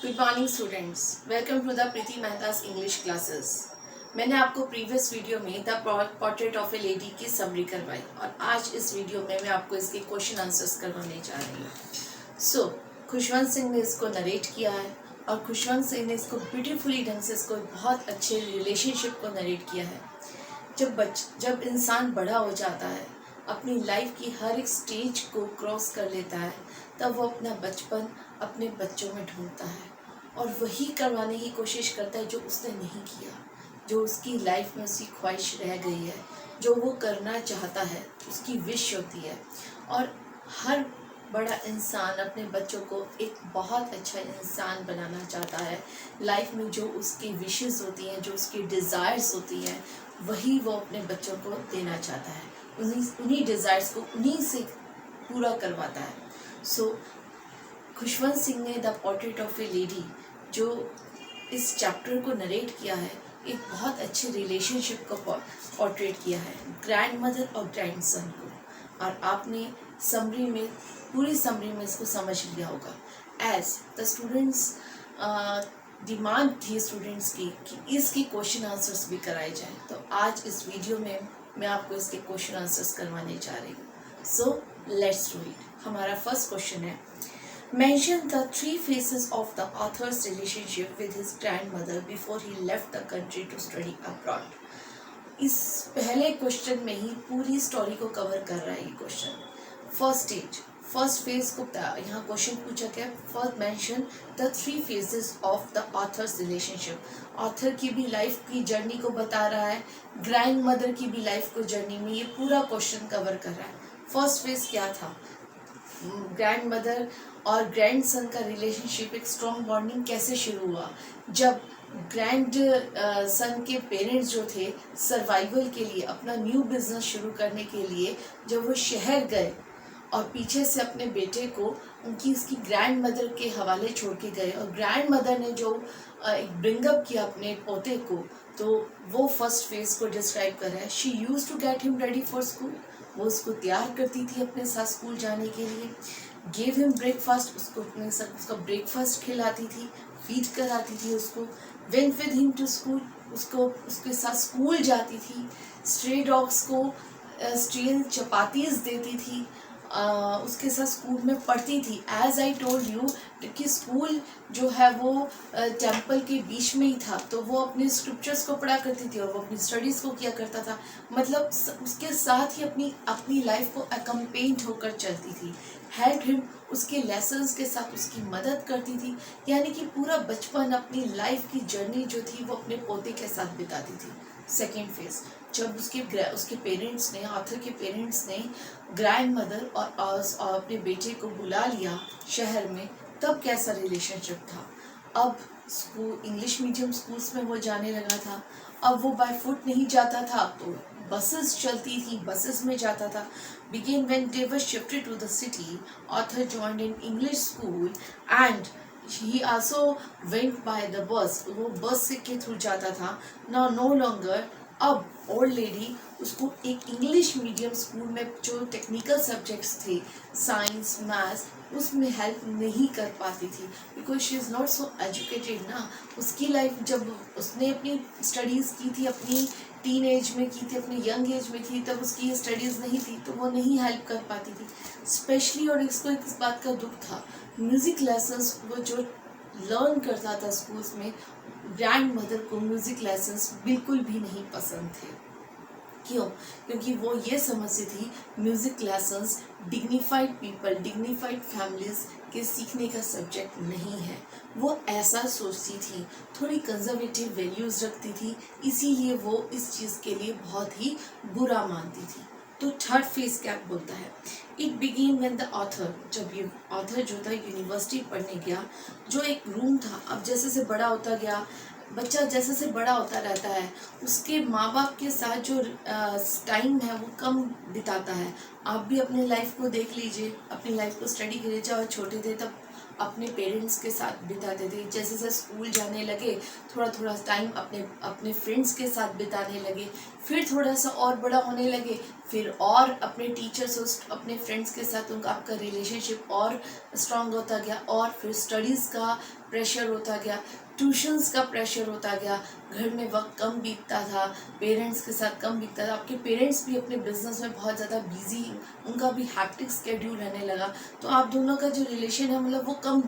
Good morning students, welcome to the Preeti Mehta's English classes. मैंने आपको previous video में the portrait of a lady की summary करवाई और आज इस वीडियो में मैं आपको इसके क्वेश्चन आंसर्स करवाने जा रही हूँ। खुशवंत सिंह ने इसको नरेट किया है और खुशवंत सिंह ने इसको ब्यूटीफुली ढंग से इसको बहुत अच्छे रिलेशनशिप को नरेट किया है। जब इंसान बड़ा हो जाता है, अपनी लाइफ की हर एक स्टेज को क्रॉस कर लेता है, तब वो अपना बचपन अपने बच्चों में ढूंढता है और वही करवाने की कोशिश करता है जो उसने नहीं किया, जो उसकी लाइफ में उसकी ख्वाहिश रह गई है, जो वो करना चाहता है, उसकी विश होती है। और हर बड़ा इंसान अपने बच्चों को एक बहुत अच्छा इंसान बनाना चाहता है। लाइफ में जो उसकी विशेस होती हैं, जो उसकी डिज़ायर्स होती हैं, वही वो अपने बच्चों को देना चाहता है। उन्हीं डिज़ायर्स को उन्हीं से पूरा करवाता है। खुशवंत सिंह ने the portrait of a lady जो इस चैप्टर को नरेट किया है, एक बहुत अच्छे रिलेशनशिप को पोर्ट्रेट किया है, ग्रैंड मदर और ग्रैंड सन को। और आपने समरी में, पूरी समरी में इसको समझ लिया होगा। एज द स्टूडेंट्स डिमांड थी स्टूडेंट्स की कि इसके क्वेश्चन आंसर्स भी कराए जाएं, तो आज इस वीडियो में मैं आपको इसके क्वेश्चन आंसर्स करवाने जा रही हूँ। So let's do it. हमारा फर्स्ट क्वेश्चन है, mention the three phases of the author's relationship with his grandmother before he left the country to study abroad। इस पहले क्वेश्चन में ही पूरी स्टोरी को कवर कर रहा है ये क्वेश्चन। फर्स्ट फेज को यहाँ क्वेश्चन पूछा गया, first mention the three phases of the author's relationship. Author की भी लाइफ की जर्नी को बता रहा है, ग्रैंड मदर की भी लाइफ को जर्नी में ये पूरा क्वेश्चन कवर कर रहा है। फर्स्ट फेज क्या था, ग्रैंड मदर और ग्रैंड सन का रिलेशनशिप, एक स्ट्रॉन्ग बॉन्डिंग कैसे शुरू हुआ। जब ग्रैंड सन के पेरेंट्स जो थे, सर्वाइवल के लिए, अपना न्यू बिजनेस शुरू करने के लिए जब वो शहर गए और पीछे से अपने बेटे को इसकी ग्रैंड मदर के हवाले छोड़ के गए, और ग्रैंड मदर ने जो एक ब्रिंगअप किया अपने पोते को, तो वो फर्स्ट फेज को डिस्क्राइब कर रहा है। She used to get him ready for school, वो उसको तैयार करती थी अपने साथ स्कूल जाने के लिए। गेव हिम ब्रेकफास्ट, उसको अपने साथ उसका ब्रेकफास्ट खिलाती थी, फीड कराती थी उसको। Went with him to school, उसके साथ स्कूल जाती थी। स्ट्रे डॉग्स को स्ट्रेन चपातीज देती थी, उसके साथ स्कूल में पढ़ती थी। एज आई टोल्ड यू कि स्कूल जो है वो टेम्पल के बीच में ही था, तो वो अपने स्क्रिप्चर्स को पढ़ा करती थी और वो अपनी स्टडीज़ को किया करता था। मतलब उसके साथ ही अपनी लाइफ को अकम्पेन्ड होकर चलती थी। हेल्प हिम, उसके लेसन्स के साथ उसकी मदद करती थी। यानी कि पूरा बचपन, अपनी लाइफ की जर्नी जो थी वो अपने पोते के साथ बिताती थी। सेकेंड फेज, जब उसके पेरेंट्स ने, ऑथर के पेरेंट्स ने ग्रैंड मदर और अपने बेटे को बुला लिया शहर में, तब कैसा रिलेशनशिप था। अब स्कूल, इंग्लिश मीडियम स्कूल्स में वो जाने लगा था। अब वो बाय फुट नहीं जाता था, तो बसेस चलती थी, बसेस में जाता था। Begin when they were shifted to the city, author joined an English school and he also went by the bus, वो बस के थ्रू जाता था। Now no longer, अब ओल्ड लेडी उसको एक इंग्लिश मीडियम स्कूल में जो टेक्निकल सब्जेक्ट्स थे, साइंस, मैथ्स, उसमें हेल्प नहीं कर पाती थी, because she is not so educated ना। उसकी लाइफ, जब उसने अपनी स्टडीज़ की थी, अपनी टीन एज में की थी, अपनी यंग एज में थी, तब उसकी ये स्टडीज़ नहीं थी, तो वो नहीं हेल्प कर पाती थी स्पेशली। और इसको इस बात का दुख था, म्यूज़िक लेसन्स वो जो लर्न करता था स्कूल्स में, ग्रैंड मदर को म्यूज़िक लेसन्स बिल्कुल भी नहीं पसंद थे। क्यों? क्योंकि वो ये समझती थी music lessons dignified people, dignified families के सीखने का सब्जेक्ट नहीं है। वो ऐसा सोचती थी, थोड़ी कंजर्वेटिव वैल्यूज़ रखती थी, इसीलिए वो इस चीज़ के लिए बहुत ही बुरा मानती थी। तो थर्ड फेज क्या बोलता है, it begin when the author, जब ये ऑथर जो था यूनिवर्सिटी पढ़ने गया, जो एक रूम था, अब जैसे से बड़ा होता गया, बच्चा जैसे से बड़ा होता रहता है, उसके माँ बाप के साथ जो टाइम है वो कम बिताता है। आप भी अपने लाइफ को देख लीजिए, अपनी लाइफ को स्टडी कीजिए। जब छोटे थे तब अपने पेरेंट्स के साथ बिताते थे, जैसे जैसे स्कूल जाने लगे थोड़ा थोड़ा टाइम अपने फ्रेंड्स के साथ बिताने लगे, फिर थोड़ा सा और बड़ा होने लगे, फिर और अपने टीचर्स अपने फ्रेंड्स के साथ उनका आपका रिलेशनशिप और स्ट्रांग होता गया, और फिर स्टडीज़ का प्रेशर होता गया, ट्यूशन्स का प्रेशर होता गया, घर में वक्त कम बीतता था, पेरेंट्स के साथ कम बीतता था, आपके पेरेंट्स भी अपने बिजनेस में बहुत ज़्यादा बिजी, उनका भी हैक्टिक स्केड्यूल रहने लगा, तो आप दोनों का जो रिलेशन है मतलब वो कम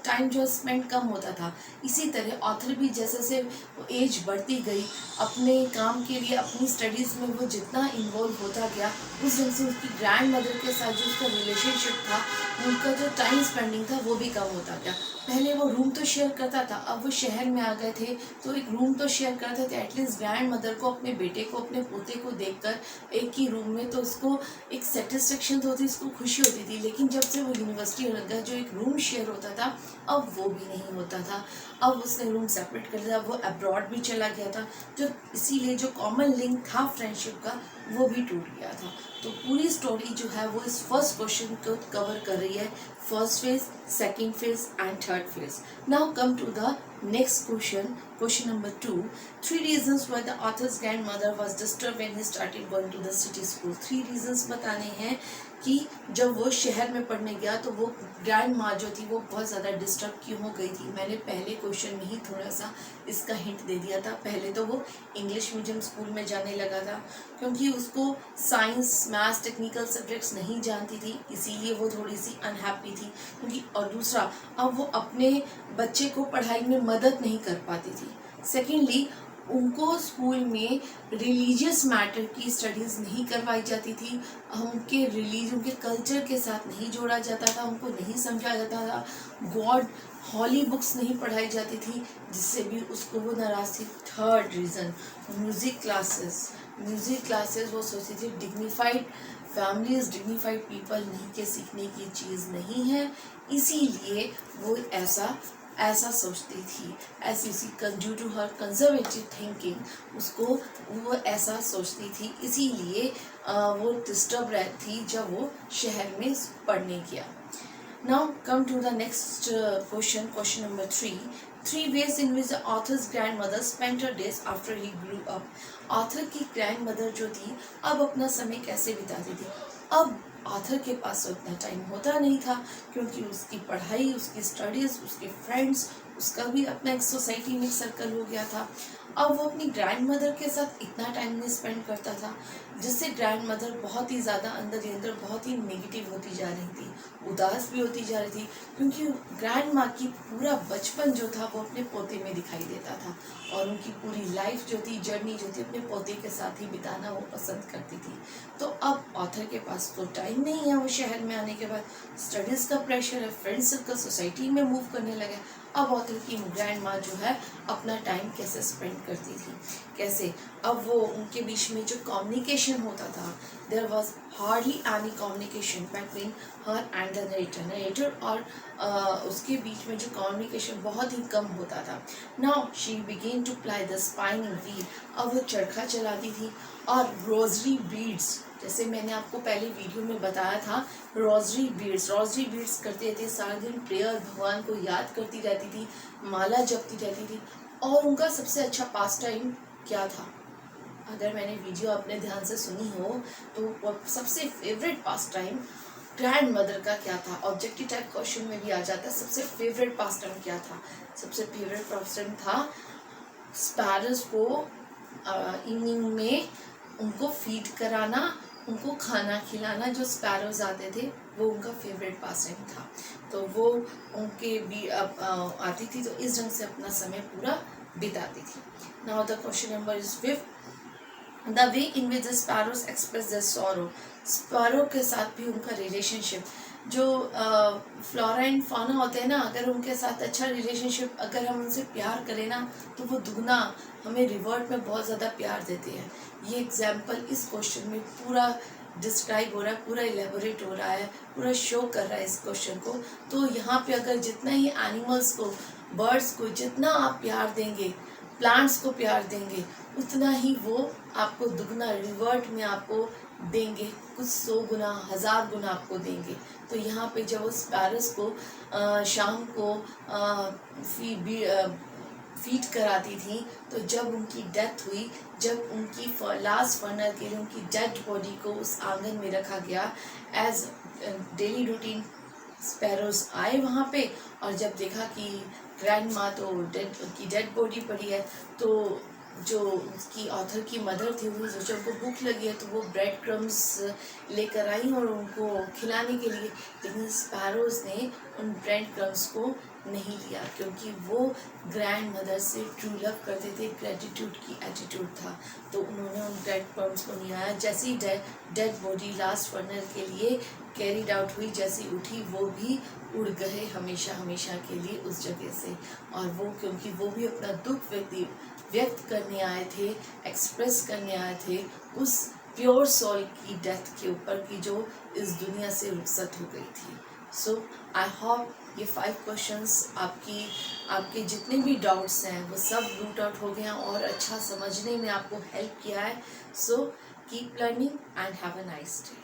टाइम जो स्पेंड कम होता था। इसी तरह ऑथर भी जैसे जैसे एज बढ़ती गई, अपने काम के लिए अपनी स्टडीज़ में वो जितना इन्वॉल्व होता गया, उस ढंग से उसकी ग्रैंड मदर के साथ जो उसका रिलेशनशिप था, उनका जो टाइम स्पेंडिंग था वो भी कम होता गया। पहले वो रूम तो शेयर करता था, अब वो शहर में आ गए थे तो एक रूम तो शेयर करते थे, एटलीस्ट ग्रैंड मदर को, अपने बेटे को, अपने पोते को देखकर एक ही रूम में, तो उसको एक सेटिस्फेक्शन तो होती, उसको खुशी होती थी। लेकिन जब से वो यूनिवर्सिटी लग गया, जो एक रूम शेयर होता था अब वो भी नहीं होता था, अब उसने रूम सेपरेट कर दिया, वो अब्रॉड भी चला गया था, जो इसीलिए जो कॉमन लिंक था फ्रेंडशिप का वो भी टूट गया था। तो पूरी स्टोरी जो है वो इस फर्स्ट क्वेश्चन को कवर कर रही है, first phase, second phase and third phase. Now come to the next question, question number 2। 3 reasons why the author's grandmother was disturbed when he started going to the city school। 3 reasons बताने हैं कि जब वो शहर में पढ़ने गया तो वो ग्रैंड माँ जो थी वो बहुत ज़्यादा डिस्टर्ब क्यों हो गई थी। मैंने पहले क्वेश्चन में ही थोड़ा सा इसका हिंट दे दिया था। पहले तो वो इंग्लिश मीडियम स्कूल में जाने लगा था क्योंकि उसको साइंस, मैथ्स, टेक्निकल सब्जेक्ट्स नहीं जानती थी, इसीलिए वो थोड़ी सी अनहैप्पी थी क्योंकि, और दूसरा अब वो अपने बच्चे को पढ़ाई में मदद नहीं कर पाती थी। सेकेंडली, उनको स्कूल में रिलीजियस मैटर की स्टडीज़ नहीं करवाई जाती थी, उनके रिलीजन के कल्चर के साथ नहीं जोड़ा जाता था, उनको नहीं समझा जाता था, गॉड हॉली बुक्स नहीं पढ़ाई जाती थी, जिससे भी उसको वो नाराज़ थी। थर्ड रीज़न, म्यूज़िक क्लासेस वो सोचती थी डिग्निफाइड फैमिलीज, डिग्निफाइड पीपल नहीं के सीखने की चीज़ नहीं है, इसीलिए वो ऐसा सोचती थी, ऐसी due to her conservative thinking उसको वो ऐसा सोचती थी, इसीलिए वो डिस्टर्ब रहती थी जब वो शहर में पढ़ने गया। Now come to the next question, question number 3। 3 ways in which the author's grandmother spent her days after he grew up। Author की ग्रैंड मदर जो थी अब अपना समय कैसे बिताती थी। अब ऑथर के पास तो इतना टाइम होता नहीं था क्योंकि उसकी पढ़ाई, उसकी स्टडीज़, उसके फ्रेंड्स, उसका भी अपना एक सोसाइटी में सर्कल हो गया था। अब वो अपनी ग्रैंड मदर के साथ इतना टाइम नहीं स्पेंड करता था, जिससे ग्रैंड मदर बहुत ही ज़्यादा अंदर ही अंदर बहुत ही नेगेटिव होती जा रही थी, उदास भी होती जा रही थी, क्योंकि ग्रैंड माँ की पूरा बचपन जो था वो अपने पोते में दिखाई देता था और उनकी पूरी लाइफ जो थी, जर्नी जो थी, अपने पोते के साथ ही बिताना वो पसंद करती थी। तो अब ऑथर के पास तो टाइम नहीं है, वो शहर में आने के बाद स्टडीज़ का प्रेशर है, फ्रेंड सर्कल, सोसाइटी में मूव करने लगे। अब ऑथर की ग्रैंड माँ जो है अपना टाइम कैसे स्पेंड करती थी, कैसे, अब वो उनके बीच में जो कम्युनिकेशन होता था, there was hardly any communication between her and the narrator और उसके बीच में जो कम्युनिकेशन बहुत ही कम होता था। Now she began to ply the spinning wheel. अब वो चरखा चलाती थी और रोजरी बीड्स, जैसे मैंने आपको पहले वीडियो में बताया था, रोजरी बीड्स करते थे, सारा दिन प्रेयर, भगवान को याद करती रहती थी, माला जपती रहती थी। और उनका सबसे अच्छा पास टाइम क्या था, अगर मैंने वीडियो अपने ध्यान से सुनी हो तो सबसे favourite pass time grand mother का क्या था। ऑब्जेक्टिव टाइप क्वेश्चन में भी आ जाता है, सबसे फेवरेट पास टाइम क्या था। सबसे फेवरेट पास टाइम था स्पैरोज को इवनिंग में उनको फीड कराना, उनको खाना खिलाना। जो स्पैरोज आते थे वो उनका फेवरेट पास टाइम था, तो वो उनके भी आती थी, तो इस ढंग से अपना समय पूरा बिताती थी। Now the question number is 5। The way in which the sparrows express the sorrow. Sparrow के साथ भी उनका रिलेशनशिप, जो फ्लोरा एंड फौना होते हैं ना, अगर उनके साथ अच्छा रिलेशनशिप, अगर हम उनसे प्यार करें ना तो वो दुगना हमें रिवर्ट में बहुत ज़्यादा प्यार देते हैं। ये एग्जाम्पल इस क्वेश्चन में पूरा डिस्क्राइब हो रहा है, पूरा इलेबोरेट हो रहा है, पूरा शो कर रहा है इस क्वेश्चन को। तो यहाँ पे अगर जितना ही एनिमल्स को, बर्ड्स को जितना आप प्यार देंगे, प्लांट्स को प्यार देंगे, उतना ही वो आपको दुगना रिवर्ट में आपको देंगे, कुछ 100 गुना, 1000 गुना आपको देंगे। तो यहाँ पे जब उस स्पैरोस को शाम को फीड कराती थी। तो जब उनकी डेथ हुई, जब उनकी लास्ट फनर के लिए उनकी डेड बॉडी को उस आंगन में रखा गया एज डेली रूटीन, स्पैरोज आए वहाँ पे और जब देखा कि ग्रैंड माँ तो उनकी डेड बॉडी पड़ी है, तो जो उसकी ऑथर की मदर थी वो सोचा उनको भूख लगी है तो वो ब्रेड क्रम्स लेकर आई और उनको खिलाने के लिए, लेकिन स्पैरोज ने उन ब्रेड क्रम्स को नहीं लिया क्योंकि वो ग्रैंड मदर से ट्रू लव करते थे, ग्रेटिट्यूड की एटीट्यूड था। तो उन्होंने उन ब्रेड क्रम्स को नहीं आया। जैसे ही डेड बॉडी लास्ट फनर के लिए कैरिड आउट हुई, जैसी उठी वो भी उड़ गए हमेशा हमेशा के लिए उस जगह से। और वो क्योंकि वो भी अपना दुख व्यक्त करने आए थे, एक्सप्रेस करने आए थे उस प्योर सोल की डेथ के ऊपर की जो इस दुनिया से रुखसत हो गई थी। सो आई होप ये 5 क्वेश्चंस आपके जितने भी डाउट्स हैं वो सब रूट आउट हो गए हैं और अच्छा समझने में आपको हेल्प किया है। So keep learning and have a nice day.